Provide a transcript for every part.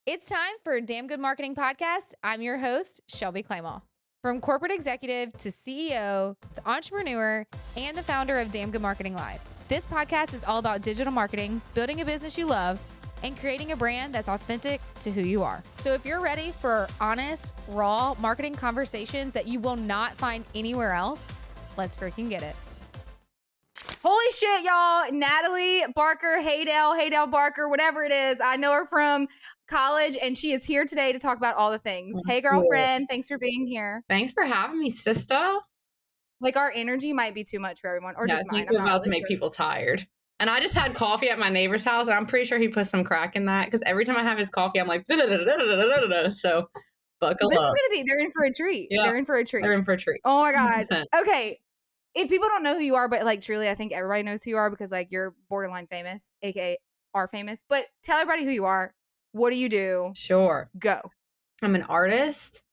It's time for a Damn Good Marketing Podcast. I'm your host, Shelby Clement. From corporate executive to CEO to entrepreneur and the founder of Damn Good Marketing Live. This podcast is all about digital marketing, building a business you love, and creating a brand that's authentic to who you are. So if you're ready for honest, raw marketing conversations that you will not find anywhere else, let's freaking get it. Holy shit, y'all. Natalie Barker, Haydale Barker, whatever it is. I know her from college, and she is here today to talk about all the things. That's Hey, girlfriend. Thanks for being here. Thanks for having me, sister. Like, our energy might be too much for everyone, or Yeah, just I think mine. I'm we're not about really to make sure. people tired. And I just had coffee at my neighbor's house, and I'm pretty sure he put some crack in that because every time I have his coffee, I'm like, da-da-da-da-da-da-da-da. So buckle This is up. going to be, they're in for a treat. Yeah, They're in for a treat. they're in for a treat. Oh my God. 100%. Okay. If people don't know who you are, but like truly, I think everybody knows who you are because like you're borderline famous, aka are famous. But tell everybody who you are. What do you do? Sure. Go. I'm an artist.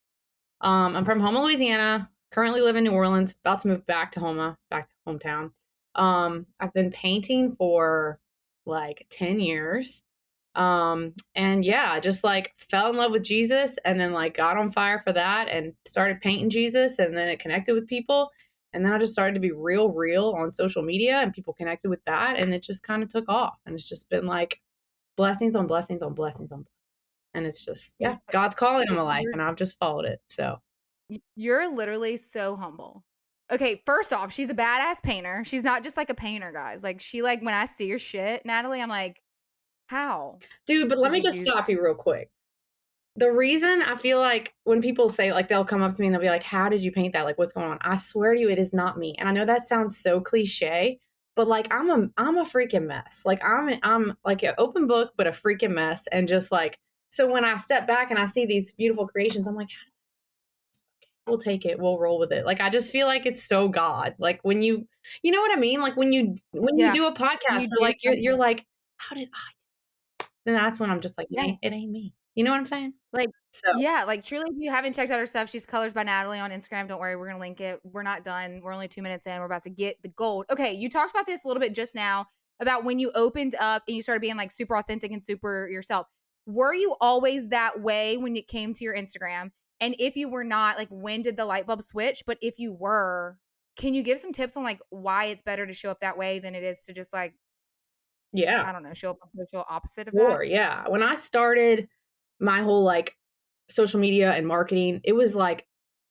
I'm from Houma, Louisiana. Currently live in New Orleans. About to move back to Houma, back to hometown. I've been painting for like 10 years. And yeah, just like fell in love with Jesus and then like got on fire for that and started painting Jesus, and then it connected with people. And then I just started to be real on social media, and people connected with that, and it just kind of took off. And it's just been like blessings on blessings on blessings on, and it's just, yeah, God's calling in my life, and I've just followed it. So You're literally so humble. Okay, first off, she's a badass painter. She's not just like a painter, guys. Like she like when I see your shit, Natalie, I'm like, how? dude, but let Did me you just do stop that? you real quick. The reason I feel like when people say, like, they'll come up to me and they'll be like, how did you paint that? Like, what's going on? I swear to you, it is not me. And I know that sounds so cliche, but like, I'm a freaking mess. Like I'm like an open book, but a freaking mess. And just like, so when I step back and I see these beautiful creations, I'm like, we'll take it. We'll roll with it. Like, I just feel like it's so God. Like when you know what I mean? Like when you Yeah. do a When podcast, you or do like, you're something. like, how did I? Then that's when I'm just like, Yeah. it ain't me. You know what I'm saying? Like, So yeah, like truly, if you haven't checked out her stuff, she's Colors by Natalie on Instagram. Don't worry, we're gonna link it. We're not done. We're only 2 minutes in. We're about to get the gold. Okay, you talked about this a little bit just now about when you opened up and you started being like super authentic and super yourself. Were you always that way when it came to your Instagram? And if you were not, like when did the light bulb switch? But if you were, can you give some tips on like why it's better to show up that way than it is to just like, yeah. I don't know, show up on social opposite of that? Sure, yeah. When I started my whole like social media and marketing, it was like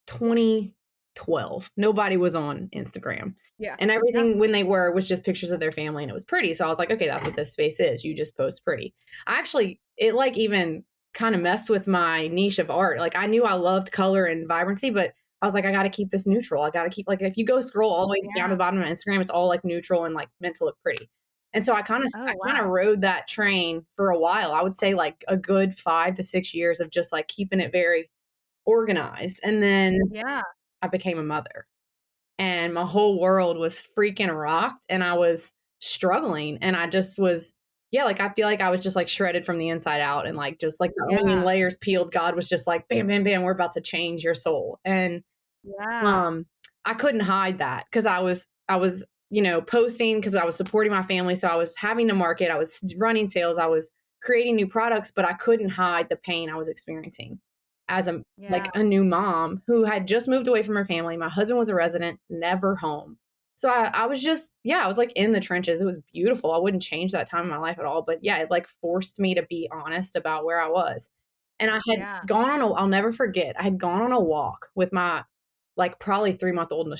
2012. Nobody was on Instagram. Yeah. And Yeah. everything when they were was just pictures of their family, and it was pretty. So I was like, okay, that's what this space is. You just post pretty. Actually, it like even kind of messed with my niche of art. Like I knew I loved color and vibrancy, but I was like, I got to keep this neutral. I got to keep, like, if you go scroll all the way down to Yeah. the bottom of Instagram, it's all like neutral and like meant to look pretty. And so I kind Oh, of wow. rode that train for a while. I would say like a good 5 to 6 years of just like keeping it very organized. And then Yeah. I became a mother, and my whole world was freaking rocked, and I was struggling, and I just was, yeah, like I feel like I was just like shredded from the inside out, and like just like the onion Yeah. layers peeled. God was just like bam bam bam, we're about to change your soul. And Yeah. I couldn't hide that because I was, posting because I was supporting my family. So I was having to market, I was running sales, I was creating new products, but I couldn't hide the pain I was experiencing as a Yeah. like a new mom who had just moved away from her family. My husband was a resident, never home. So I was just, yeah, I was like in the trenches. It was beautiful. I wouldn't change that time in my life at all. But yeah, it like forced me to be honest about where I was. And I had Yeah. gone on I'll never forget, I had gone on a walk with my like probably 3-month-old in a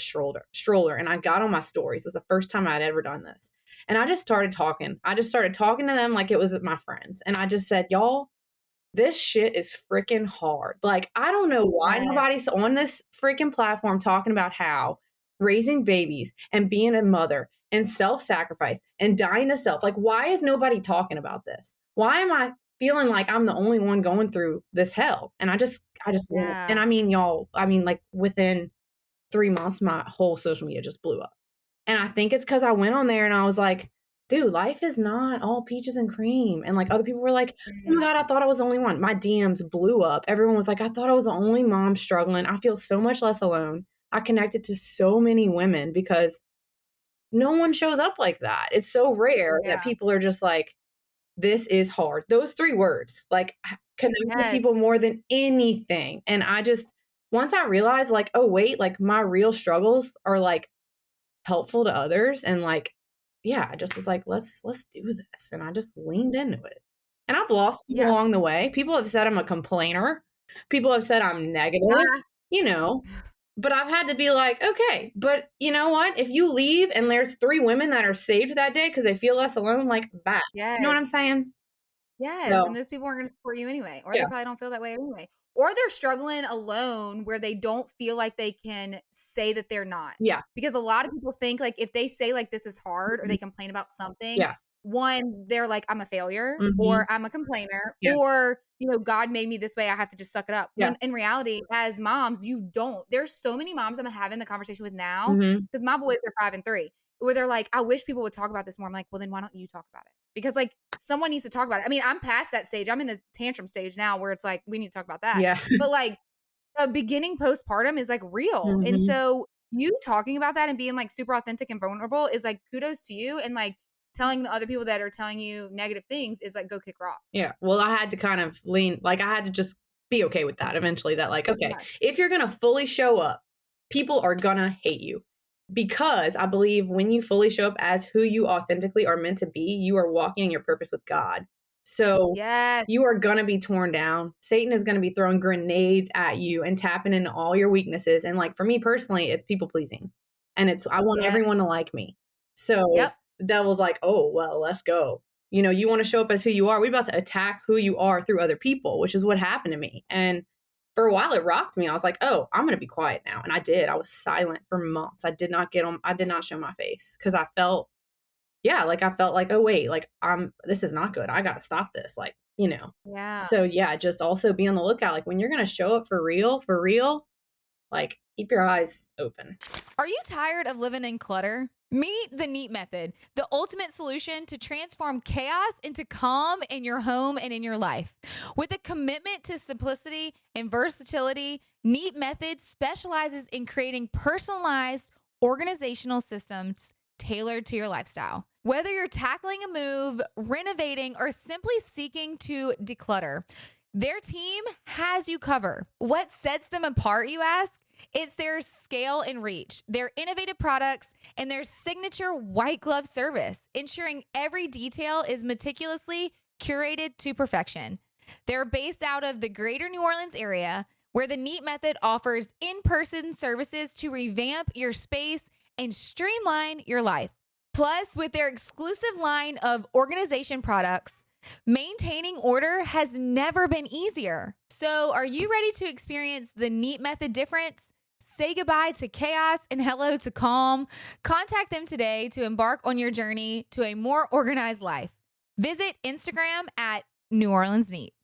stroller. And I got on my stories. It was the first time I'd ever done this. And I just started talking. I just started talking to them like it was my friends. And I just said, y'all, this shit is freaking hard. Like, I don't know why Yes. nobody's on this freaking platform talking about how raising babies and being a mother and self-sacrifice and dying to self. Like, why is nobody talking about this? Why am I feeling like I'm the only one going through this hell? And I just went. And Yeah. I mean, y'all, I mean, like within 3 months, my whole social media just blew up. And I think it's because I went on there and I was like, dude, life is not all peaches and cream. And like other people were like, oh my Mm. God, I thought I was the only one. My DMs blew up. Everyone was like, I thought I was the only mom struggling. I feel so much less alone. I connected to so many women because no one shows up like that. It's so rare that Yeah. people are just like, this is hard. Those 3 words, like connect with people Yes. more than anything. And once I realized like, oh wait, like my real struggles are like helpful to others. And like, yeah, I just was like, let's do this. And I just leaned into it. And I've lost people Yeah. along the way. People have said I'm a complainer. People have said I'm negative, Ah, you know, but I've had to be like, okay, but you know what? If you leave and there's 3 women that are saved that day because they feel less alone, like that. You know what I'm yes. saying? Yes, and So, those people aren't gonna support you anyway, or they yeah, probably don't feel that way anyway. Or they're struggling alone where they don't feel like they can say that they're not. yeah, Because a lot of people think like if they say like this is hard or mhm, they complain about something, yeah, one, they're like, I'm a failure or mhm, I'm a complainer yeah, or, God made me this way. I have to just suck it up. yeah, When in reality, as moms, you don't. There's so many moms I'm having the conversation with now mhm, because my boys are 5 and 3 where they're like, I wish people would talk about this more. I'm like, well, then why don't you talk about it? Because like someone needs to talk about it. I mean, I'm past that stage. I'm in the tantrum stage now where it's like, we need to talk about that. yeah, But like the beginning postpartum is like real. And mhm, so you talking about that and being like super authentic and vulnerable is like kudos to you. And like telling the other people that are telling you negative things is like, go kick rocks. yeah. Well, I had to kind of I had to just be okay with that eventually that like, okay, Yeah. if you're gonna fully show up, people are gonna hate you. Because I believe when you fully show up as who you authentically are meant to be, you are walking in your purpose with God. So Yes. you are gonna be torn down. Satan is gonna be throwing grenades at you and tapping into all your weaknesses. And like for me personally, it's people pleasing. And I want Yeah. everyone to like me. So Yep. the devil's like, oh well, let's go. You want to show up as who you are. We're about to attack who you are through other people, which is what happened to me. And for a while it rocked me. I was like, oh, I'm going to be quiet now. And I did. I was silent for months. I did not show my face because I felt like, oh, wait, like this is not good. I got to stop this. Yeah. So yeah, just also be on the lookout. Like when you're going to show up for real, like keep your eyes open. Are you tired of living in clutter? Meet the Neat Method, the ultimate solution to transform chaos into calm in your home and in your life. With a commitment to simplicity and versatility, Neat Method specializes in creating personalized organizational systems tailored to your lifestyle. Whether you're tackling a move, renovating, or simply seeking to declutter, their team has you covered. What sets them apart, you ask? It's their scale and reach, their innovative products, and their signature white glove service, ensuring every detail is meticulously curated to perfection. They're based out of the greater New Orleans area, where the Neat Method offers in person services to revamp your space and streamline your life. Plus, with their exclusive line of organization products, maintaining order has never been easier. So, are you ready to experience the Neat Method difference? Say goodbye to chaos and hello to calm. Contact them today to embark on your journey to a more organized life. Visit Instagram at New Orleans Neat.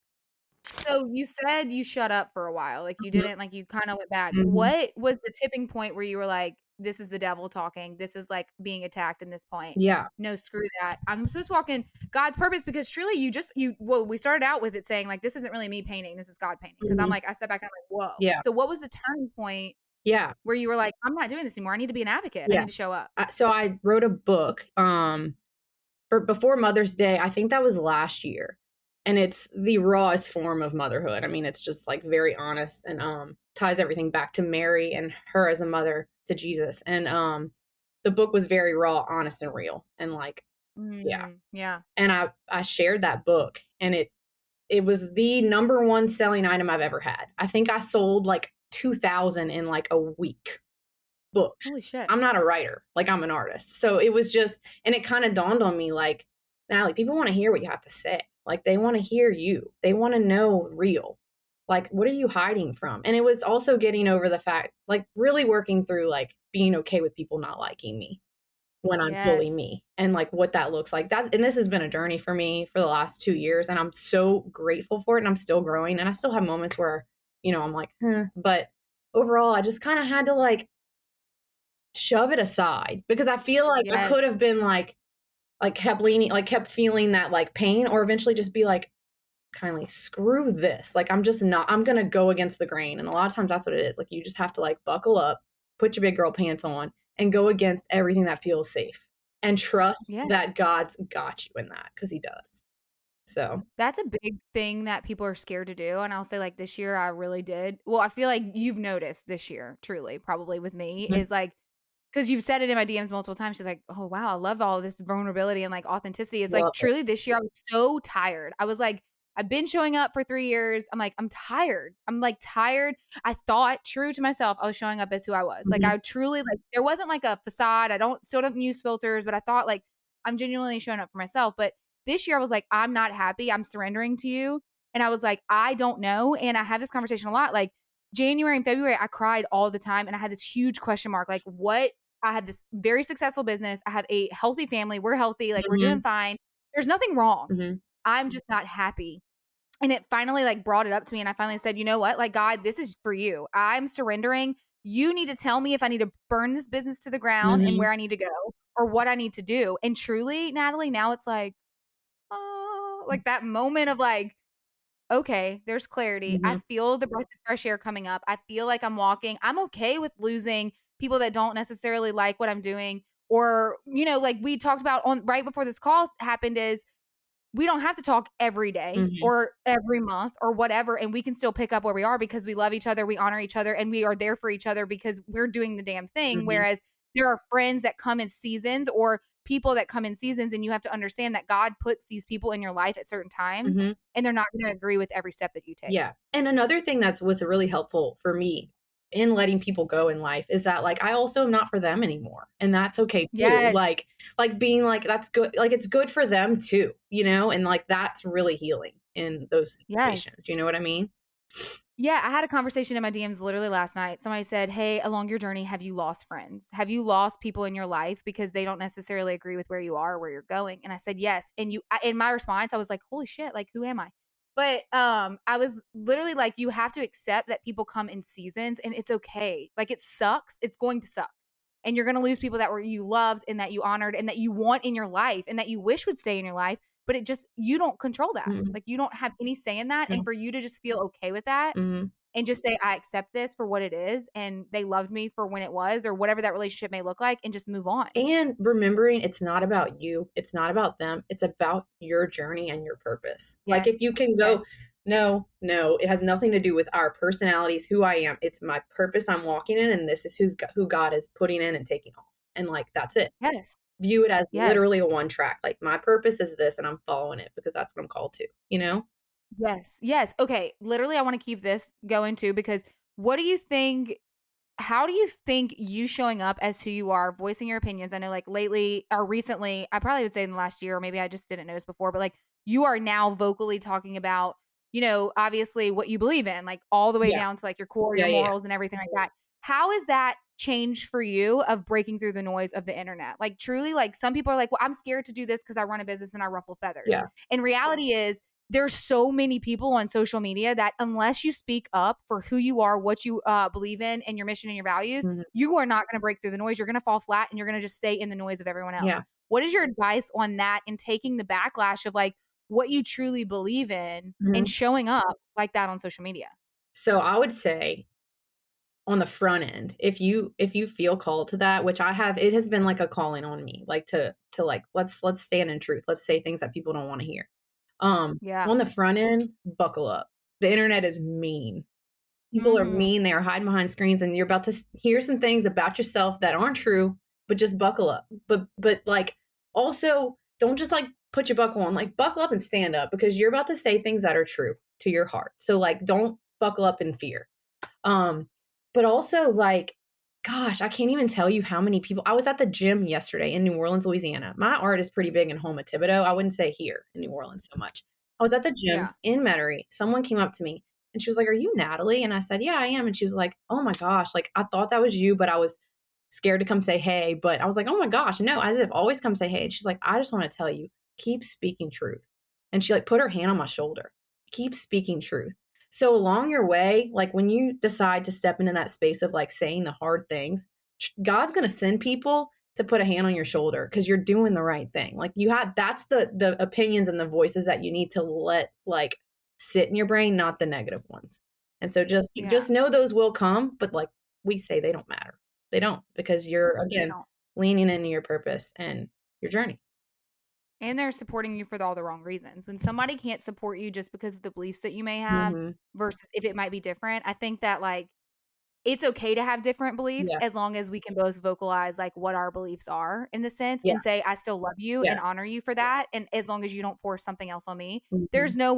So you said you shut up for a while. Like you Mhm, didn't, like you kind of went back. mhm. What was the tipping point where you were like, this is the devil talking. This is like being attacked in this point. Yeah. No, screw that. I'm supposed to walk in God's purpose because truly well, we started out with it saying like, this isn't really me painting. This is God painting. Cause I'm Mhm. like, I step back and I'm like, whoa. Yeah. So what was the turning point Yeah. where you were like, I'm not doing this anymore. I need to be an advocate. I Yeah. need to show up. So I wrote a book for before Mother's Day. I think that was last year. And it's the rawest form of motherhood. I mean, it's just like very honest and ties everything back to Mary and her as a mother to Jesus. And the book was very raw, honest and real. And like, yeah. Yeah. And I shared that book and it was the number one selling item I've ever had. I think I sold like 2,000 in like a week. Books. Holy shit. I'm not a writer, like I'm an artist. So it was just, and it kind of dawned on me like, Natalie, people want to hear what you have to say. Like they want to hear you. They want to know real. Like, what are you hiding from? And it was also getting over the fact, like really working through like being okay with people not liking me when I'm fully Yes. me and like what that looks like. That and this has been a journey for me for the last 2 years and I'm so grateful for it and I'm still growing and I still have moments where, I'm like, but overall I just kind of had to like shove it aside because I feel like I Yes. could have been like kept leaning, like kept feeling that like pain or eventually just be like, kindly screw this. Like I'm going to go against the grain. And a lot of times that's what it is. Like you just have to like buckle up, put your big girl pants on and go against everything that feels safe and trust Yeah. that God's got you in that because he does. So, That's a big thing that people are scared to do, and I'll say, like, this year I really did well, I feel like you've noticed this year, truly, probably with me, mhm, is, like, 'cause you've said it in my DMs multiple times, she's like, "Oh, wow, I love all this vulnerability and, like, authenticity." It's like, love it. truly this year, I was so tired. I was like, "I've been showing up for 3 years." I'm like, "I'm tired." I'm, like, tired. I thought, true to myself, I was showing up as who I was. Like, Mhm, I truly like, there wasn't, like, a facade. I don't use filters, but I thought, like, I'm genuinely showing up for myself. But this year, I was like, "I'm not happy. I'm surrendering to you." And I was like, "I don't know." And I have this conversation a lot. Like, January and February, I cried all the time, and I had this huge question mark, like, what I have this very successful business. I have a healthy family. We're healthy. Like, we're doing mhm, fine. There's nothing wrong. mhm, I'm just not happy. And it finally like brought it up to me. And I finally said, you know what? Like, God, this is for you. I'm surrendering. You need to tell me if I need to burn this business to the ground and mhm, where I need to go or what I need to do. And truly, Natalie, now it's like, oh, like that moment of like, okay, there's clarity. I mhm, feel the breath of fresh air coming up. I feel like I'm walking. I'm okay with losing people that don't necessarily like what I'm doing. Or, like we talked about on right before this call happened is we don't have to talk every day mhm, or every month or whatever, and we can still pick up where we are because we love each other, we honor each other, and we are there for each other because we're doing the damn thing. mhm, Whereas there are friends that come in seasons or people that come in seasons, and you have to understand that God puts these people in your life at certain times, mhm. and they're not gonna agree with every step that you take. Yeah, and another thing that's was really helpful for me in letting people go in life is that, like, I also am not for them anymore, and that's okay too. Yes. Like being like, "That's good," like, it's good for them too, and, like, that's really healing in those Yes. situations, you know what I mean? Yeah, I had a conversation in my DMs literally last night. Somebody said, "Hey, along your journey, have you lost friends? Have you lost people in your life because they don't necessarily agree with where you are or where you're going?" And I said, "Yes." And in my response, I was like, "Holy shit, like who am I?" But I was literally like, you have to accept that people come in seasons and it's okay. Like it sucks. It's going to suck. And you're going to lose people that were you loved and that you honored and that you want in your life and that you wish would stay in your life, but it just you don't control that. Mhm, Like you don't have any say in that, and no, for you to just feel okay with that mhm, and just say, "I accept this for what it is, and they loved me for when it was," or whatever that relationship may look like, and just move on. and remembering it's not about you, it's not about them, it's about your journey and your purpose. Like, if Yes. you can Yes. go, "No, no, it has nothing to do with our personalities, who I am, it's my purpose I'm walking in, and this is who God is putting in and taking off." And, like, that's it. Yes. View it as Yes. literally a one track, like, my purpose is this, and I'm following it because that's what I'm called to, you know? Yes. Yes. Okay, literally, I wanna keep this going too because what do you think how do you think you showing up as who you are, voicing your opinions? I know like lately or recently, I probably would say in the last year, or maybe I just didn't notice before, but like you are now vocally talking about, obviously what you believe in, like all the way Yeah. down to like your core, Yeah, your yeah, yeah. morals and everything like that. How is that changed for you of breaking through the noise of the internet? Like truly, like some people are like, well, I'm scared to do this because I run a business and I ruffle feathers. Yeah. And reality is there's so many people on social media that unless you speak up for who you are, what you believe in, and your mission and your values, Mhm. you are not going to break through the noise. You're going to fall flat and you're going to just stay in the noise of everyone else. Yeah. What is your advice on that and taking the backlash of like what you truly believe in and Mhm. showing up like that on social media? So, I would say on the front end, if you feel called to that, which I have, it has been like a calling on me, like to like let's stand in truth. Let's say things that people don't want to hear. Yeah. On the front end, buckle up. The internet is mean. People are Mhm. mean. They are hiding behind screens, and you're about to hear some things about yourself that aren't true. But just buckle up. But like also don't just like put your buckle on. Like buckle up and stand up because you're about to say things that are true to your heart. So like don't buckle up in fear. Um, but also like, gosh, I can't even tell you how many people I was at the gym yesterday in New Orleans, Louisiana. My art is pretty big in Houma, Thibodeau. I wouldn't say here in New Orleans so much. I was at the gym Yeah. in Metairie. Someone came up to me and she was like, "Are you Natalie?" And I said, "Yeah, I am." And she was like, "Oh my gosh, like I thought that was you, but I was scared to come say hey." But I was like, "Oh my gosh, no, as if always come say hey." And she's like, "I just want to tell you, keep speaking truth." And she like put her hand on my shoulder. Keep speaking truth. So along your way, like when you decide to step into that space of like saying the hard things, God's going to send people to put a hand on your shoulder because you're doing the right thing. Like you have that's the opinions and the voices that you need to let like sit in your brain, not the negative ones. And so Yeah. just know those will come, but like we say they don't matter. They don't because you're They again don't. leaning into your purpose and your journey. And they're supporting you for all the wrong reasons. When somebody can't support you just because of the beliefs that you may have Mhm. versus if it might be different, I think that like it's okay to have different beliefs Yeah. as long as we can both vocalize like what our beliefs are in the sense Yeah. and say, I still love you Yeah. and honor you for that. And as long as you don't force something else on me, Mhm. there's no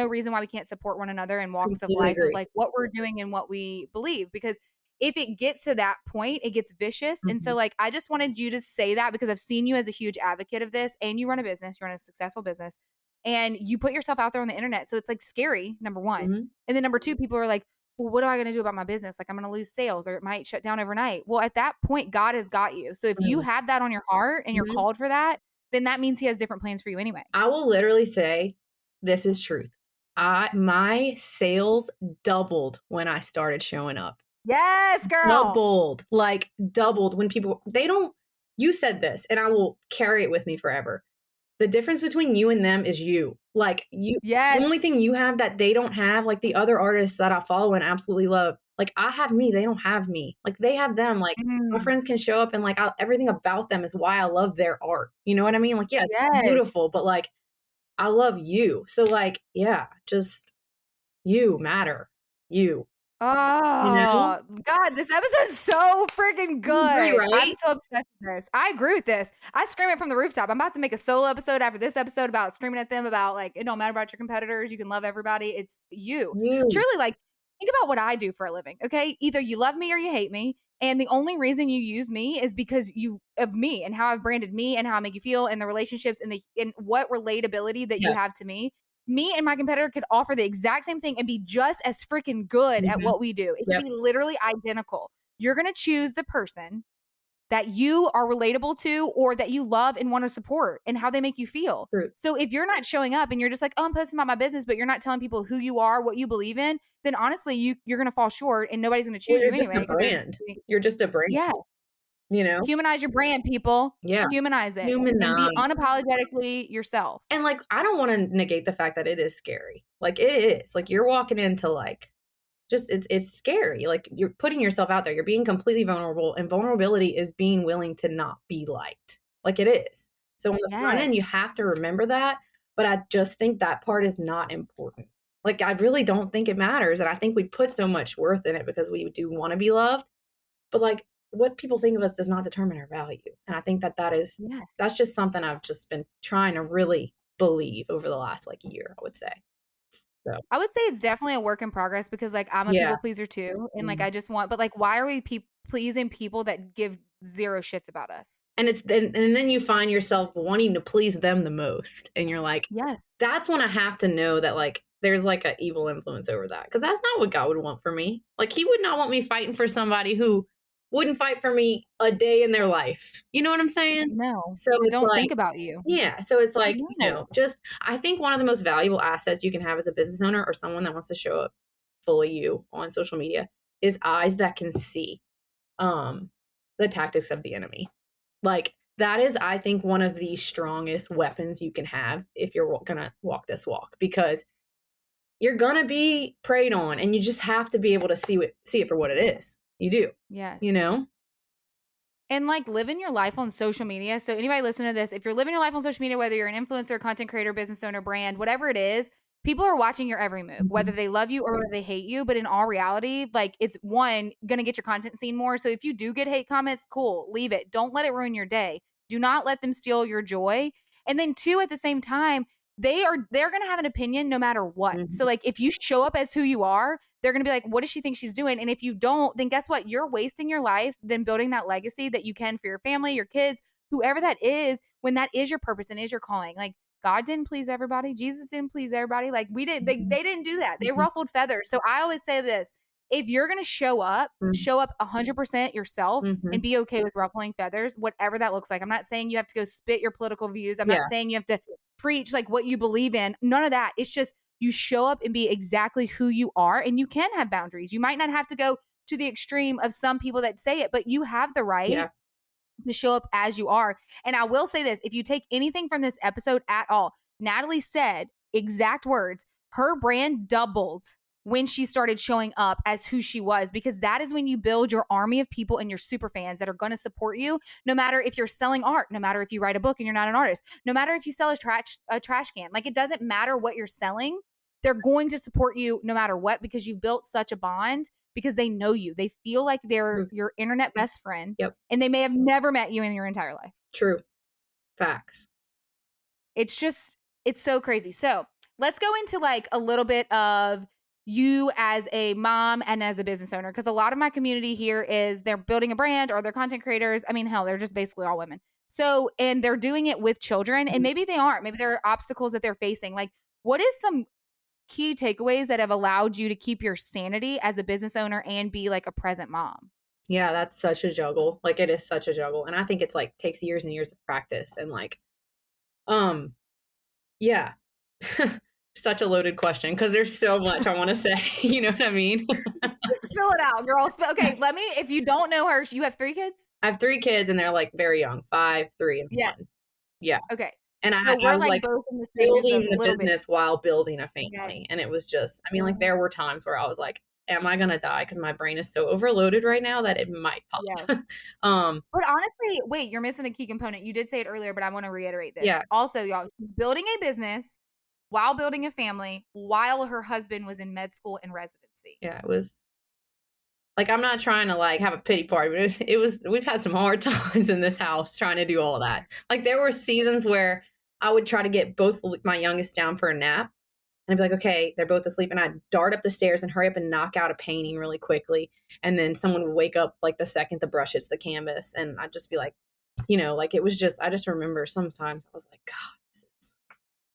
reason why we can't support one another in walks of Completely life of agree. like what we're doing and what we believe. Because if it gets to that point, it gets vicious. And so Mhm. like I just wanted you to say that because I've seen you as a huge advocate of this and you run a business, you run a successful business and you put yourself out there on the internet. So it's like scary, number one. Mhm. And then number two, people are like, well, what am I going to do about my business? Like, I'm going to lose sales or it might shut down overnight. Well, at that point, God has got you. So if you Mhm. have that on your heart and you're Mhm. called for that, then that means He has different plans for you anyway. I will literally say this is truth. My sales doubled when I started showing up. Yes, girl. Doubled, like doubled when people they don't you said this and I will carry it with me forever. The difference between you and them is you. Like you the only Yes. thing you have that they don't have, like the other artists that I follow and absolutely love, like I have me, they don't have me. Like they have them. Like my Mm, friends can show up and like everything about them is why I love their art. You know what I mean? Like, yeah, it's yes. beautiful, but like I love you. So like, yeah, just you matter. You know? Oh, God, this episode is so freaking You agree, good. I'm right? so obsessed with this. I agree with this. I scream it from the rooftop. I'm about to make a solo episode after this episode about screaming at them about like, it don't matter about your competitors. You can love everybody. It's you. You. Truly, like, think about what I do for a living. Okay. Either you love me or you hate me. And the only reason you use me is because you of me and how I've branded me and how I make you feel and the relationships and what relatability that you Yeah. have to me and my competitor could offer the exact same thing and be just as freaking good at Mhm. what we do. It could Yep. be literally identical. You're going to choose the person that you are relatable to or that you love and want to support and how they make you feel. True. So if you're not showing up and you're just like, oh, I'm posting about my business, but you're not telling people who you are, what you believe in, then honestly, you're going to fall short and nobody's going to Well, choose you're you just anyway a because there's brand. You're just a brand, yeah, you know? humanize your brand, people. Yeah. Humanize it and be Humanize. unapologetically yourself. And like, I don't want to negate the fact that it is scary. Like it is. Like you're walking into like just it's scary. Like you're putting yourself out there. You're being completely vulnerable and vulnerability is being willing to not be liked. Like it is. So on the front end you Yes. have to remember that, but I just think that part is not important. Like I really don't think it matters and I think we put so much worth in it because we do want to be loved, but like what people think of us does not determine our value. And I think that Yes. that's just something I've just been trying to really believe over the last like year, I would say. So, I would say it's definitely a work in progress because, like, I'm a yeah. people pleaser too, and, like, Mm. I just want but, like, why are we pleasing people that give 0 shits about us? And it's then you find yourself wanting to please them the most, and you're like, Yes. that's when I have to know that, like, there's, like, a evil influence over that because that's not what God would want for me. Like, he would not want me fighting for somebody who wouldn't fight for me a day in their life. You know what I'm saying? No. So That it's don't like think about you. yeah, so it's like, No. just I think one of the most valuable assets you can have as a business owner or someone that wants to show up fully you on social media is eyes that can see, um, the tactics of the enemy. Like, that is, I think, one of the strongest weapons you can have if you're gonna walk this walk because you're gonna be preyed on and you just have to be able to see it for what it is. You do, Yes. you know? And, like, living your life on social media so anybody listening to this, if you're living your life on social media, whether you're an influencer, content creator, business owner, brand, whatever it is, people are watching your every move, whether Mhm. they love you or whether they hate you, but in all reality, like, it's, one, gonna get your content seen more, so if you do get hate comments, cool, leave it. Don't let it ruin your day. Do not let them steal your joy, and then two, at the same time, they're gonna have an opinion no matter what. So, Mhm. like, if you show up as who you are, they're going to be like, what does she think she's doing? And if you don't, then guess what? You're wasting your life then building that legacy that you can for your family, your kids, whoever that is, when that is your purpose and is your calling. Like God didn't please everybody. Jesus didn't please everybody. Like we did, Mhm. they didn't do that. They Mhm. ruffled feathers. So I always say this, if you're going to Mhm. show up 100% yourself Mhm. and be okay with ruffling feathers, whatever that looks like. I'm not saying you have to go spit your political views. I'm not Yeah. saying you have to preach like what you believe in. None of that. It's just you show up and be exactly who you are, and you can have boundaries. You might not have to go to the extreme of some people that say it, but you have the right Yeah. to show up as you are. And I will say this, if you take anything from this episode at all, Natalie said exact words, her brand doubled when she started showing up as who she was, because that is when you build your army of people and your super fans that are going to support you, no matter if you're selling art, no matter if you write a book and you're not an artist, no matter if you sell a trash can. Like, it doesn't matter what you're selling. They're going to support you no matter what, because you've built such a bond, because they know you. They feel like they're your internet best friend. Yep. And they may have never met you in your entire life. True. Facts. It's so crazy. So let's go into like a little bit of you as a mom and as a business owner, because a lot of my community here is they're building a brand or they're content creators. I mean, hell, they're just basically all women. So, and they're doing it with children, and maybe they aren't. Maybe there are obstacles that they're facing. Like, what is some key takeaways that have allowed you to keep your sanity as a business owner and be like a present mom? Yeah, that's such a juggle. Like, it is such a juggle. And I think it's like takes years and years of practice and like, yeah. Such a loaded question because there's so much I want to say. You know what I mean? Spill it out, girl. Okay, if you don't know her, you have 3 kids? I have 3 kids and they're like very young, 5, 3, and 1. Yeah. Okay. And So I we're was like both in the stages building of the business while building a family. Yes. And it was just, I mean, like there were times where I was like, am I going to die? Because my brain is so overloaded right now that it might pop. Yes. But honestly, wait, you're missing a key component. You did say it earlier, but I want to reiterate this. Yeah. Also, y'all, building a business while building a family while her husband was in med school and residency. Yeah, it was like, I'm not trying to like have a pity party, but it was, we've had some hard times in this house trying to do all that. Like there were seasons where I would try to get both my youngest down for a nap. And I'd be like, okay, they're both asleep. And I'd dart up the stairs and hurry up and knock out a painting really quickly. And then someone would wake up like the second the brush hits the canvas. And I'd just be like, you know, like it was just, I just remember sometimes I was like, God,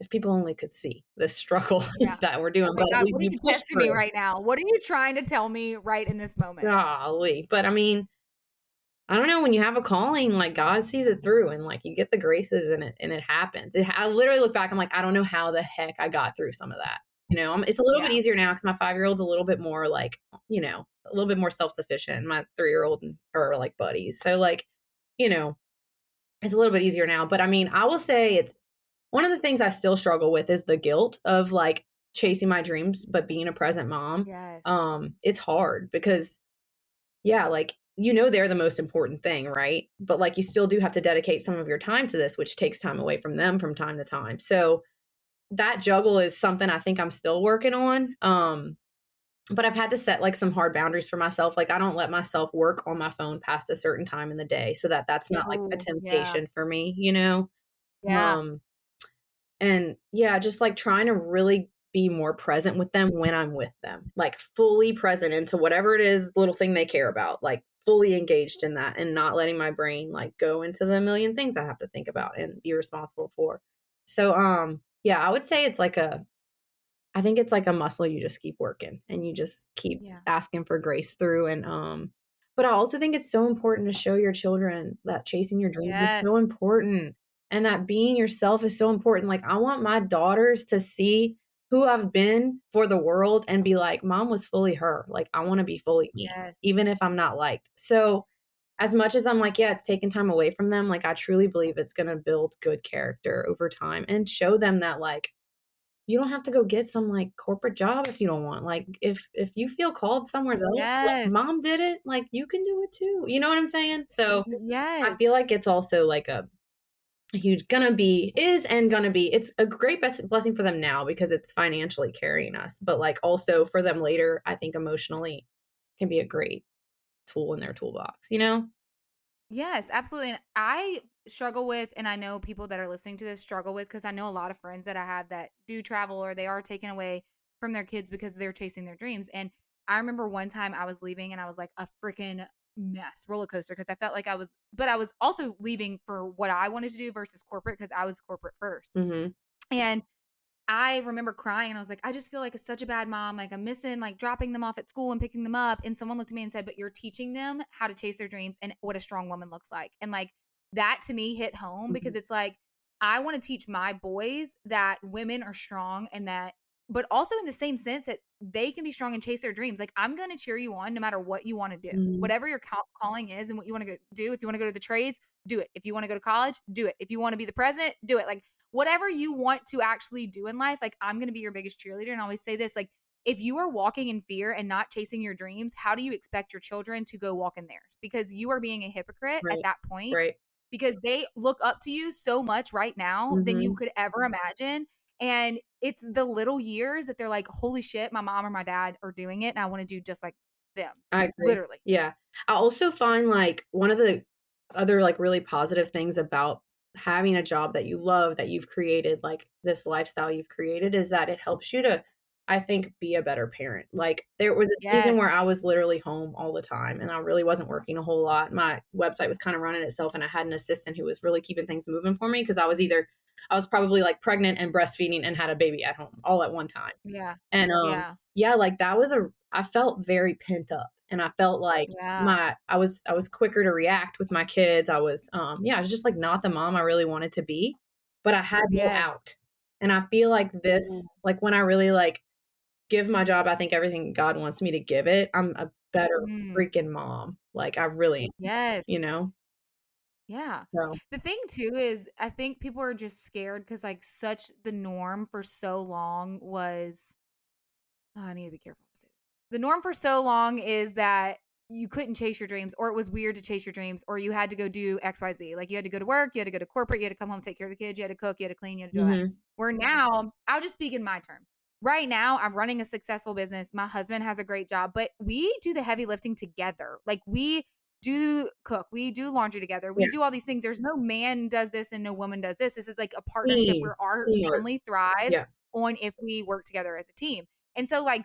if people only could see the struggle that we're doing. But God, what are you testing me right now? What are you trying to tell me right in this moment? Golly. But I mean, I don't know, when you have a calling, like God sees it through and like you get the graces and it happens. I literally look back, I'm like, I don't know how the heck I got through some of that. You know, it's a little bit easier now because my 5-year-old's a little bit more like, you know, a little bit more self-sufficient. My 3-year-old and her are like buddies. So like, you know, it's a little bit easier now. But I mean, I will say it's one of the things I still struggle with is the guilt of like chasing my dreams, but being a present mom. Yes. It's hard because like, you know, they're the most important thing, right? But like, you still do have to dedicate some of your time to this, which takes time away from them from time to time. So that juggle is something I think I'm still working on. But I've had to set like some hard boundaries for myself. Like I don't let myself work on my phone past a certain time in the day so that that's not like a temptation for me, you know? Yeah. And yeah, just like trying to really be more present with them when I'm with them, like fully present into whatever it is, little thing they care about, like fully engaged in that and not letting my brain like go into the million things I have to think about and be responsible for. So, yeah, I would say I think it's like a muscle you just keep working and you just keep asking for grace through. And, but I also think it's so important to show your children that chasing your dreams is so important and that being yourself is so important. Like I want my daughters to see who I've been for the world and be like, mom was fully her. Like I want to be fully me, even if I'm not liked. So as much as I'm like, yeah, it's taking time away from them. Like I truly believe it's going to build good character over time and show them that like, you don't have to go get some like corporate job if you don't want. Like if you feel called somewhere else, like mom did it, like you can do it too. You know what I'm saying? So I feel like it's also like a huge it's a great blessing for them now because it's financially carrying us, but like also for them later, I think emotionally can be a great tool in their toolbox, you know? Yes, absolutely. And I struggle with, and I know people that are listening to this struggle with, because I know a lot of friends that I have that do travel or they are taken away from their kids because they're chasing their dreams. And I remember one time I was leaving and I was like a freaking mess, roller coaster, because I felt like I was also leaving for what I wanted to do versus corporate because I was corporate first. And I remember crying and I was like, I just feel like it's such a bad mom. Like I'm missing like dropping them off at school and picking them up. And someone looked at me and said, but you're teaching them how to chase their dreams and what a strong woman looks like. And like that to me hit home because it's like, I want to teach my boys that women are strong and that, but also in the same sense that they can be strong and chase their dreams. Like I'm going to cheer you on no matter what you want to do, whatever your calling is and what you want to go do. If you want to go to the trades, do it. If you want to go to college, do it. If you want to be the president, do it. Like whatever you want to actually do in life, like I'm going to be your biggest cheerleader. And I always say this, like if you are walking in fear and not chasing your dreams, how do you expect your children to go walk in theirs? Because you are being a hypocrite at Right. that point, Right. because they look up to you so much right now than you could ever imagine. And it's the little years that they're like, holy shit, my mom or my dad are doing it, and I want to do just like them. I agree. Literally. Yeah. I also find like one of the other like really positive things about having a job that you love, that you've created, like this lifestyle you've created, is that it helps you to, I think, be a better parent. Like there was a season Yes. where I was literally home all the time and I really wasn't working a whole lot. My website was kind of running itself and I had an assistant who was really keeping things moving for me because I was probably like pregnant and breastfeeding and had a baby at home all at one time. Yeah. And Yeah. yeah, like I felt very pent up and I felt like Yeah. I was quicker to react with my kids. I was I was just like not the mom I really wanted to be, but I had no Yes. out. And I feel like Mm. this, like when I really like give my job, I think everything God wants me to give it, I'm a better Mm. freaking mom. Like I really am, Yes. you know? Yeah. So The thing too is I think people are just scared because like such the norm for so long was, oh, I need to be careful. How to say this. The norm for so long is that you couldn't chase your dreams, or it was weird to chase your dreams, or you had to go do XYZ. Like you had to go to work, you had to go to corporate, you had to come home, take care of the kids, you had to cook, you had to clean, you had to do all that. mhm. Where now, I'll just speak in my terms. Right now, I'm running a successful business. My husband has a great job, but we do the heavy lifting together. Like we do cook, we do laundry together, we Yeah. do all these things. There's no man does this and no woman does this. This is like a partnership Team. where our Teamwork. family thrives Yeah. on if we work together as a team. And so like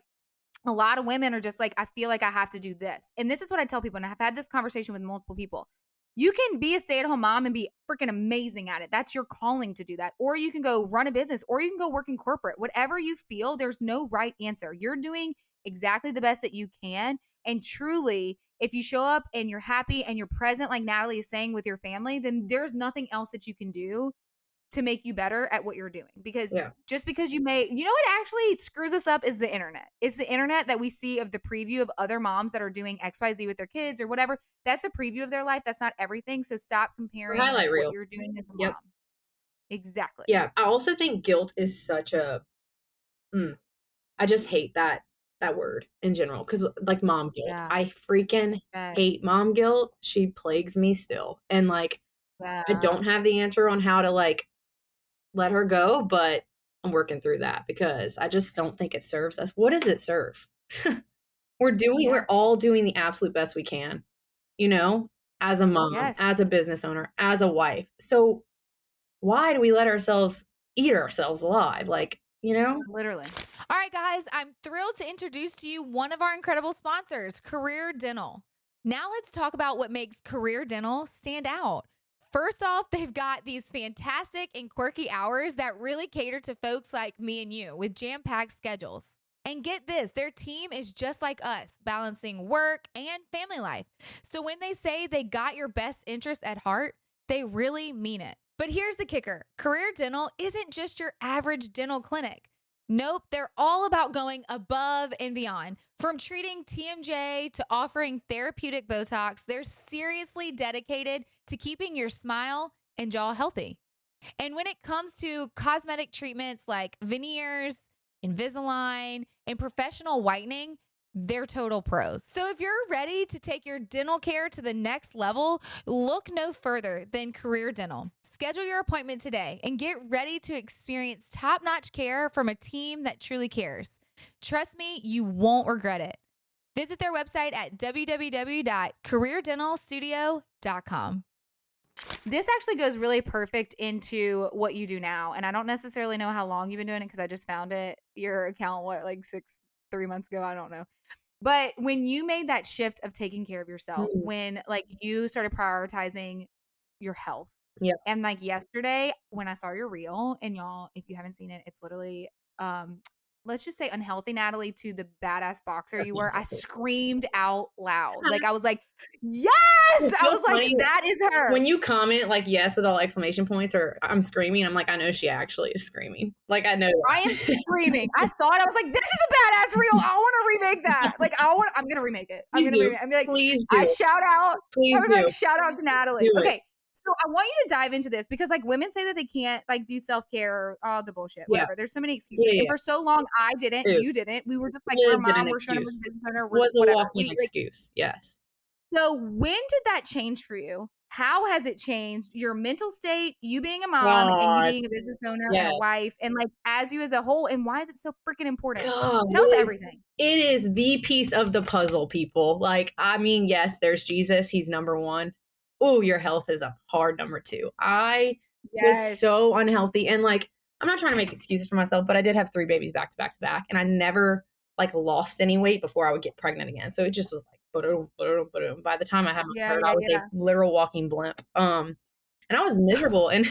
a lot of women are just like, I feel like I have to do this. And this is what I tell people. And I've had this conversation with multiple people. You can be a stay-at-home mom and be freaking amazing at it. That's your calling to do that. Or you can go run a business, or you can go work in corporate. Whatever you feel, there's no right answer. You're doing exactly the best that you can. And truly, if you show up and you're happy and you're present, like Natalie is saying, with your family, then there's nothing else that you can do to make you better at what you're doing. Because Yeah. just because you know what actually screws us up is the internet. It's the internet that we see of the preview of other moms that are doing XYZ with their kids or whatever. That's a preview of their life. That's not everything. So stop The comparing like highlight what reel. you're doing as a Yep. mom. Exactly. Yeah. I also think guilt is such a I just hate that word in general because like mom guilt. Yeah. I freaking Yes. hate mom guilt. She plagues me still. And like I Yeah. don't have the answer on how to like let her go, but I'm working through that because I just don't think it serves us. What does it serve? We're Yeah. all doing the absolute best we can, you know, as a mom, Yes. as a business owner, as a wife. So why do we let ourselves eat ourselves alive? Like, you know? Literally. All right, guys, I'm thrilled to introduce to you one of our incredible sponsors, Career Dental. Now let's talk about what makes Career Dental stand out. First off, they've got these fantastic and quirky hours that really cater to folks like me and you with jam-packed schedules. And get this, their team is just like us, balancing work and family life. So when they say they got your best interest at heart, they really mean it. But here's the kicker. Career Dental isn't just your average dental clinic. Nope, they're all about going above and beyond. From treating TMJ to offering therapeutic Botox, they're seriously dedicated to keeping your smile and jaw healthy. And when it comes to cosmetic treatments like veneers, Invisalign, and professional whitening, they're total pros. So if you're ready to take your dental care to the next level, look no further than Career Dental. Schedule your appointment today and get ready to experience top-notch care from a team that truly cares. Trust me, you won't regret it. Visit their website at www.careerdentalstudio.com. This actually goes really perfect into what you do now. And I don't necessarily know how long you've been doing it because I just found it, your account, like 3 months ago? I don't know. But when you made that shift of taking care of yourself, Mm. when like you started prioritizing your health. Yeah. And like yesterday when I saw your reel, and y'all, if you haven't seen it, it's literally let's just say unhealthy Natalie to the badass boxer you were. I screamed out loud. Like I was like, yes! It's I so was like, funny that is her. when you comment like yes with all exclamation points or I'm screaming, I'm like, I know she actually is screaming. Like I know that. I am screaming. I saw it. I was like, this is a badass reel. I want to remake that. Like I'm gonna remake it. I'm Please gonna do. remake it. I'm like, Please do. I shout out. Please I was do. like, shout out to Natalie. Do it. Okay. So I want you to dive into this because like women say that they can't like do self-care or all the bullshit, Yeah. whatever. There's so many excuses. Yeah. And for so long, I didn't, Dude, you didn't. We were just like, we're a lived in an mom, we're showing up as excuse. a business owner, we're Was a whatever. walking excuse. Yes. So when did that change for you? How has it changed your mental state, you being a mom and you being a business owner and a wife, and like as you as a whole, and why is it so freaking important? Tell us everything. It is the piece of the puzzle, people. Like, I mean, yes, there's Jesus. He's number one. Oh, your health is a hard number two. I was so unhealthy. And like, I'm not trying to make excuses for myself, but I did have 3 babies back to back to back. And I never like lost any weight before I would get pregnant again. So it just was like, boom, boom, boom. By the time I had my third, I was a literal walking blimp. And I was miserable. And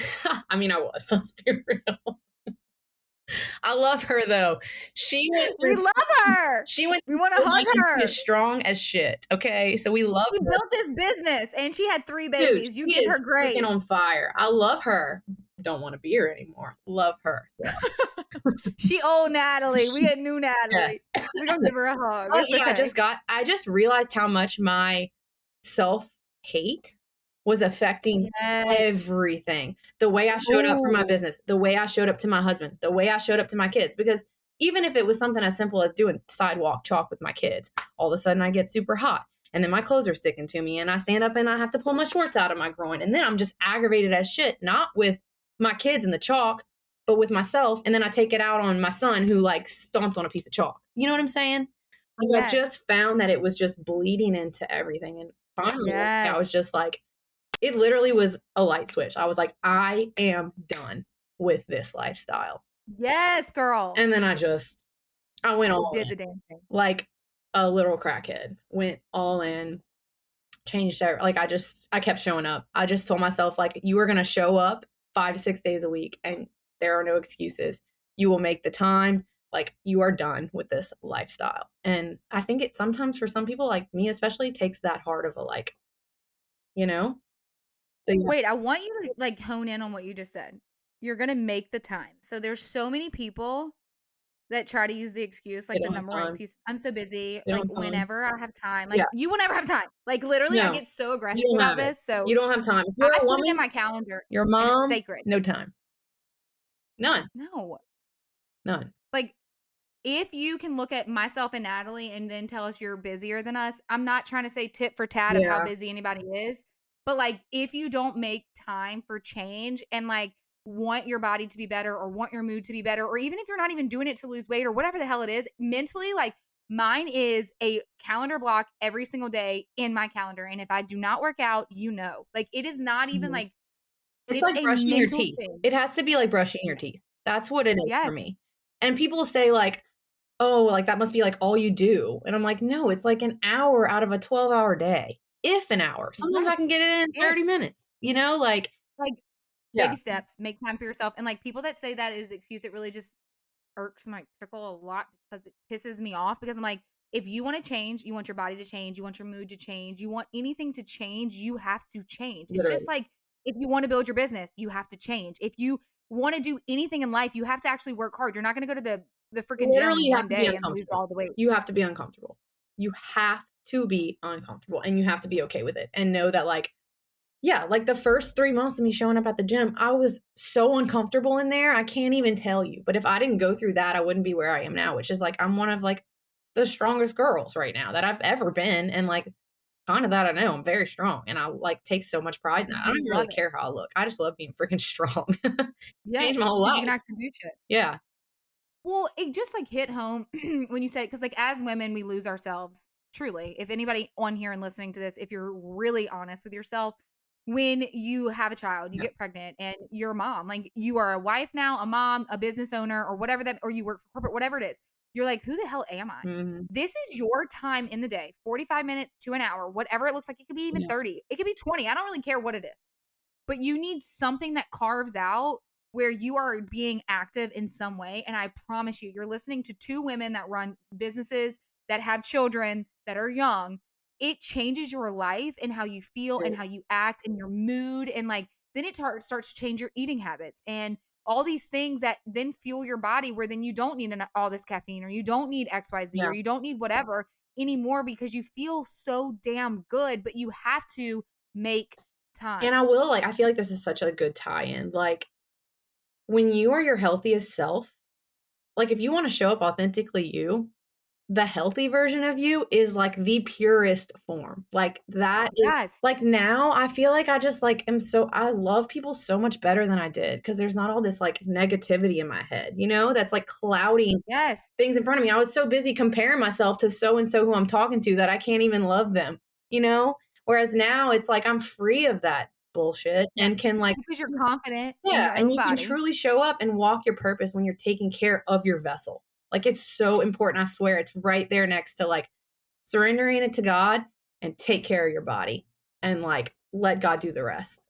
I mean, I was, let's be real. I love her though. We love her. We want to hug her. She's strong as shit. Okay, so we love her. She built this business, and she had 3 babies. Dude, you give her grace. On fire. I love her. Don't want to be her anymore. Love her. Yeah. She old Natalie. We had new Natalie. Yes. We're gonna give her a hug. Oh yeah, okay. I just realized how much my self-hate was affecting everything. The way I showed up for my business, the way I showed up to my husband, the way I showed up to my kids. Because even if it was something as simple as doing sidewalk chalk with my kids, all of a sudden I get super hot. And then my clothes are sticking to me and I stand up and I have to pull my shorts out of my groin. And then I'm just aggravated as shit, not with my kids and the chalk, but with myself. And then I take it out on my son who like stomped on a piece of chalk. You know what I'm saying? Like, I just found that it was just bleeding into everything. And finally, I was just like, it literally was a light switch. I was like, I am done with this lifestyle. Yes, girl. And then I went all in. Did the damn thing. Like a literal crackhead. Went all in, changed everything. Like I kept showing up. I just told myself like, you are going to show up 5 to 6 days a week and there are no excuses. You will make the time. Like you are done with this lifestyle. And I think it sometimes for some people like me especially takes that hard of a like, you know? So, yeah. Wait, I want you to like hone in on what you just said. You're going to make the time. So there's so many people that try to use the excuse, like the number one excuse. I'm so busy. Like whenever I have time, like you will never have time. Like literally I get so aggressive about this. So you don't have time. I put it in my calendar. Your mom, it's sacred. No time. None. No. None. Like if you can look at myself and Natalie and then tell us you're busier than us, I'm not trying to say tit for tat of how busy anybody is. But like, if you don't make time for change and like want your body to be better or want your mood to be better, or even if you're not even doing it to lose weight or whatever the hell it is, mentally, like mine is a calendar block every single day in my calendar. And if I do not work out, like it is not even like, it's like brushing your teeth. It has to be like brushing your teeth. That's what it is for me. And people say like, oh, like that must be like all you do. And I'm like, no, it's like an hour out of a 12-hour day. If an hour. Sometimes I can get it in 30 minutes, you know, like baby steps, make time for yourself. And like people that say that is excuse, it really just irks my trickle a lot because it pisses me off because I'm like, if you want to change, you want your body to change, you want your mood to change, you want anything to change, you have to change. Literally. It's just like, if you want to build your business, you have to change. If you want to do anything in life, you have to actually work hard. You're not going to go to the freaking gym one day and lose all the weight. You have to be uncomfortable. You have to be uncomfortable and you have to be okay with it and know that like, like the first 3 months of me showing up at the gym, I was so uncomfortable in there. I can't even tell you. But if I didn't go through that, I wouldn't be where I am now, which is like, I'm one of like the strongest girls right now that I've ever been. And like, kind of that I know I'm very strong and I like take so much pride in that. I don't really care how I look. I just love being freaking strong. Changed my whole life. You can actually do shit. Yeah. Well, it just like hit home when you said, because like as women, we lose ourselves. Truly, if anybody on here and listening to this, if you're really honest with yourself, when you have a child, you get pregnant and you're a mom, like you are a wife now, a mom, a business owner or whatever that, or you work for corporate, whatever it is, you're like, who the hell am I? Mm-hmm. This is your time in the day, 45 minutes to an hour, whatever it looks like. It could be even 30. It could be 20. I don't really care what it is, but you need something that carves out where you are being active in some way. And I promise you, you're listening to 2 women that run businesses, that have children, that are young. It changes your life and how you feel and how you act and your mood. And like, then it starts to change your eating habits and all these things that then fuel your body where then you don't need all this caffeine or you don't need XYZ or you don't need whatever anymore because you feel so damn good, but you have to make time. And I feel like this is such a good tie-in. Like, when you are your healthiest self, like, if you want to show up authentically you, the healthy version of you is like the purest form. Like, that is Yes. like, now I feel like I just like I love people so much better than I did because there's not all this like negativity in my head, that's like clouding Yes. things in front of me. I was so busy comparing myself to so and so who I'm talking to that I can't even love them, you know? Whereas now it's like I'm free of that bullshit Yeah. and can like, Because you're confident in yeah, your and own you can body. truly show up and walk your purpose when you're taking care of your vessel. Like, it's so important. I swear it's right there next to like surrendering it to God and take care of your body and like let God do the rest.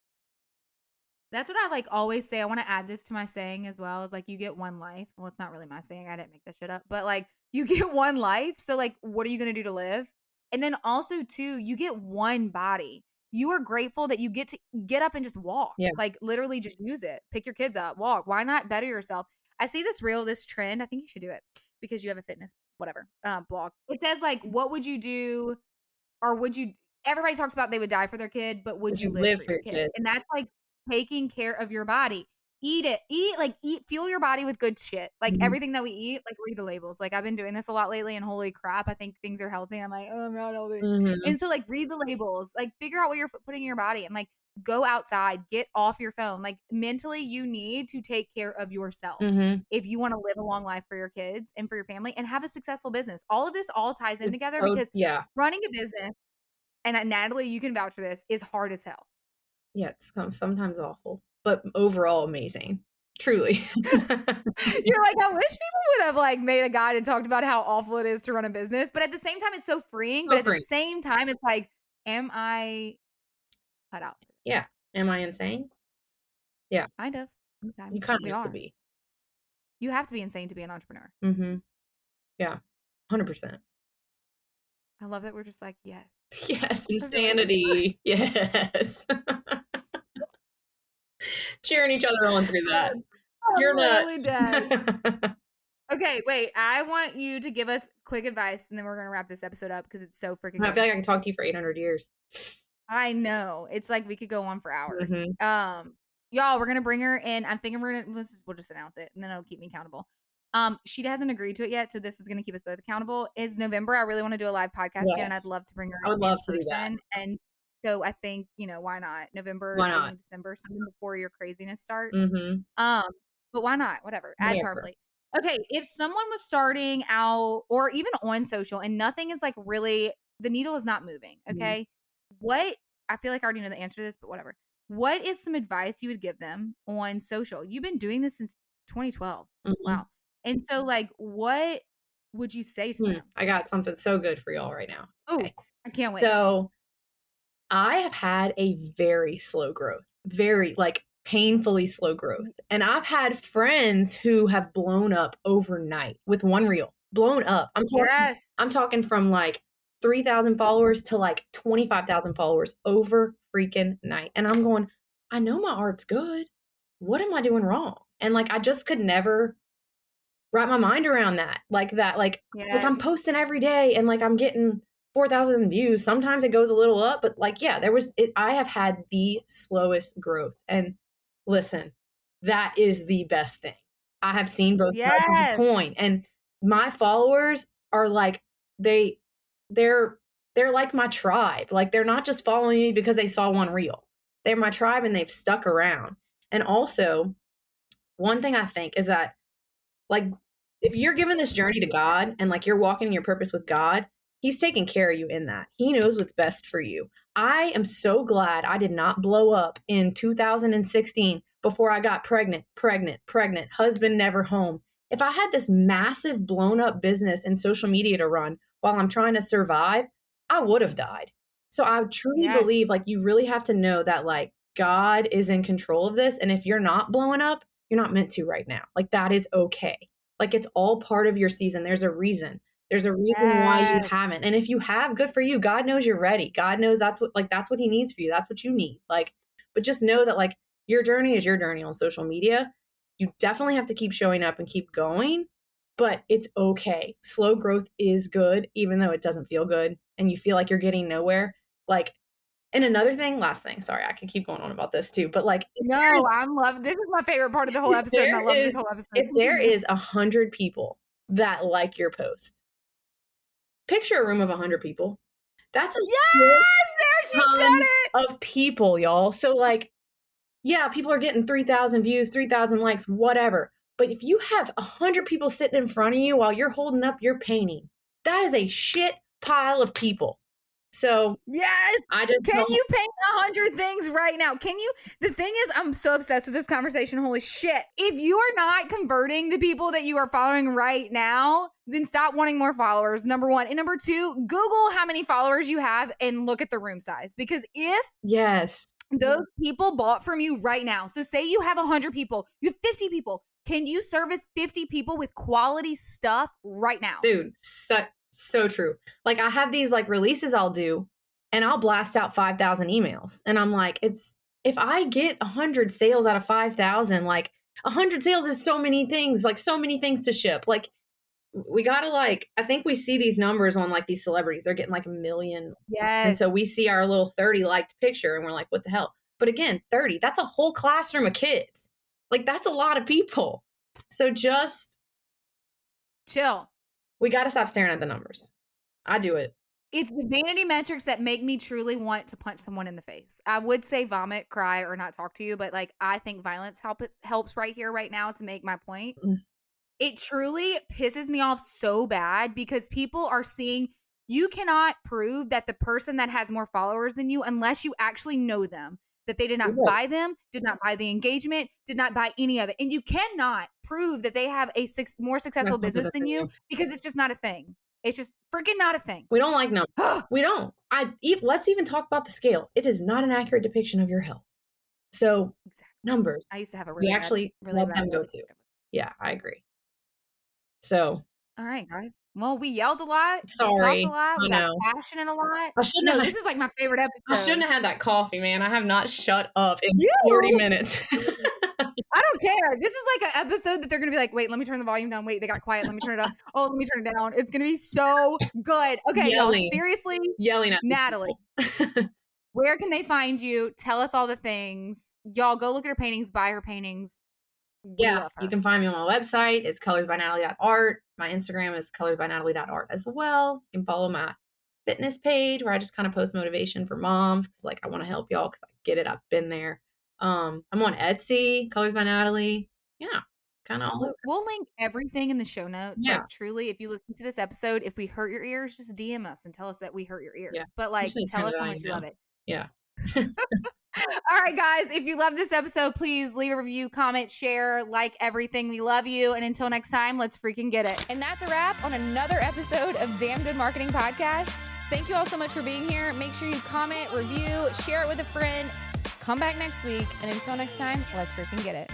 That's what I like always say. I want to add this to my saying as well. Is like you get one life. Well, it's not really my saying. I didn't make that shit up. But like you get one life. So like what are you going to do to live? And then also too, you get one body. You are grateful that you get to get up and just walk. Yeah. Like literally just use it. Pick your kids up, walk. Why not better yourself? I see this trend. I think you should do it because you have a fitness whatever blog. It says like what would you do or would you everybody talks about they would die for their kid, but would Would you you live live for for your your kid? kid? And that's like taking care of your body. Eat it. Fuel your body with good shit. Like Mhm. everything that we eat, like read the labels. Like I've been doing this a lot lately and holy crap, I think things are healthy. I'm like, oh, I'm not healthy. Mhm. And so like read the labels, like figure out what you're putting in your body and like go outside, get off your phone. Like mentally you need to take care of yourself Mhm. if you want to live a long life for your kids and for your family and have a successful business. All of this all ties in It's together so because yeah. running a business and Natalie, you can vouch for this, is hard as hell. Yeah, it's sometimes awful, but overall amazing. Truly. You're like, I wish people would have like made a guide and talked about how awful it is to run a business, but at the same time, it's so freeing. But So at the free. same time, it's like, am I cut out? Yeah. Am I insane? Yeah. Kind of. You Sometimes kinda we have to are. be. You have to be insane to be an entrepreneur. Mhm. Yeah. 100%. I love that we're just like, yes. Yes, I feel like insanity. Yes. Cheering each other on through that. I'm You're literally nuts. dead. Okay, wait. I want you to give us quick advice, and then we're gonna wrap this episode up because it's so freaking I good. feel like I can talk to you for 800 years. I know. It's like we could go on for hours. Mhm. Y'all, we're gonna bring her in. I'm thinking we'll just announce it and then it'll keep me accountable. She hasn't agreed to it yet, so this is gonna keep us both accountable. Is November. I really want to do a live podcast again, and I'd Yes. love to bring her I would in love to do that. person. And so I think, why not? November, Why beginning not? of December, something before your craziness starts. Mhm. Um, but why not? Whatever. Add to our Whatever. plate. Okay, if someone was starting out or even on social and nothing is like really the needle is not moving, Mhm. okay? What I feel like I already know the answer to this, but whatever. What is some advice you would give them on social? You've been doing this since 2012. Mhm. Wow. And so like what would you say to them? I got something so good for y'all right now. Oh, Okay. I can't wait. So, I have had a very slow growth, very, like, painfully slow growth, and I've had friends who have blown up overnight with one reel. Blown up. Yes. I'm talking from, like, 3,000 followers to, like, 25,000 followers over freaking night, and I'm going, "I know my art's good. What am I doing wrong?" And, like, I just could never wrap my mind around that. Like Yes. I'm posting every day and like I'm getting 4,000 views. Sometimes it goes a little up, but like yeah, I have had the slowest growth. And listen, that is the best thing. I have seen both sides of the Yes. coin and my followers are like they they're they're like my tribe. Like they're not just following me because they saw one reel. They're my tribe and they've stuck around. And also, one thing I think is that like, if you're giving this journey to God and like you're walking in your purpose with God, He's taking care of you in that. He knows what's best for you. I am so glad I did not blow up in 2016 before I got pregnant, husband never home. If I had this massive blown up business and social media to run while I'm trying to survive, I would have died. So I truly Yes. believe like you really have to know that like God is in control of this. And if you're not blowing up, you're not meant to right now. Like that is okay. Like it's all part of your season. There's a reason. There's a reason why you Yes. haven't. And if you have, good for you. God knows you're ready. God knows that's what he needs for you. That's what you need. Like, but just know that like your journey is your journey on social media. You definitely have to keep showing up and keep going, but it's okay. Slow growth is good, even though it doesn't feel good and you feel like you're getting nowhere. Like And another thing, last thing, sorry, I could keep going on about this too, but like, No, I'm loving this. Is my favorite part of the whole episode, and I love this whole episode. if there is 100 people that like your post, picture a room of 100 people. That's a yes, there she said it. Of people, y'all. So like, yeah, people are getting 3,000 views, 3,000 likes, whatever. But if you have 100 people sitting in front of you while you're holding up your painting, that is a shit pile of people. So yes, can you paint 100 things right now? Can you? The thing is, I'm so obsessed with this conversation. Holy shit. If you are not converting the people that you are following right now, then stop wanting more followers, number one. And number two, Google how many followers you have and look at the room size. Because if those people bought from you right now, so say you have 100 people, you have 50 people, can you service 50 people with quality stuff right now? Dude, so true. Like I have these like releases I'll do and I'll blast out 5,000 emails. And I'm like, if I get 100 sales out of 5,000, like 100 sales is so many things, like so many things to ship. Like we gotta like, I think we see these numbers on like these celebrities, they're getting like 1 million. Yes. And so we see our little 30 liked picture and we're like, what the hell? But again, 30, that's a whole classroom of kids. Like that's a lot of people. So just chill. We got to stop staring at the numbers. I do it. It's the vanity metrics that make me truly want to punch someone in the face. I would say vomit, cry, or not talk to you, but like I think violence helps right here, right now to make my point. It truly pisses me off so bad because people are seeing, you cannot prove that the person that has more followers than you unless you actually know them. That they did not buy them, did not buy the engagement, did not buy any of it. And you cannot prove that they have a more successful business than you because it's just not a thing. It's just freaking not a thing. We don't like numbers. We don't. Let's even talk about the scale. It is not an accurate depiction of your health. So numbers. I used to have a really let them go too. Yeah, I agree. So. All right, guys. Well, we yelled a lot. Sorry. We talked a lot. We got passionate a lot. This is like my favorite episode. I shouldn't have had that coffee, man. I have not shut up in 40 minutes. I don't care. This is like an episode that they're going to be like, wait, let me turn the volume down. Wait, they got quiet. Let me turn it up. Oh, let me turn it down. It's going to be so good. Okay, y'all, seriously. Yelling at Natalie. Where can they find you? Tell us all the things. Y'all, go look at her paintings, buy her paintings. Yeah, you can find me on my website. It's colorsbynatalie.art. My Instagram is colorsbynatalie.art as well. You can follow my fitness page where I just kind of post motivation for moms because like I want to help y'all because I get it. I've been there. I'm on Etsy, Colors by Natalie. Yeah, kind of all over. We'll link everything in the show notes. Yeah. Like truly, if you listen to this episode, if we hurt your ears, just DM us and tell us that we hurt your ears. Yeah. But like, tell us how much you love it. Yeah. All right, guys. If you love this episode, please leave a review, comment, share, like everything. We love you. And until next time, let's freaking get it. And that's a wrap on another episode of Damn Good Marketing Podcast. Thank you all so much for being here. Make sure you comment, review, share it with a friend. Come back next week. And until next time, let's freaking get it.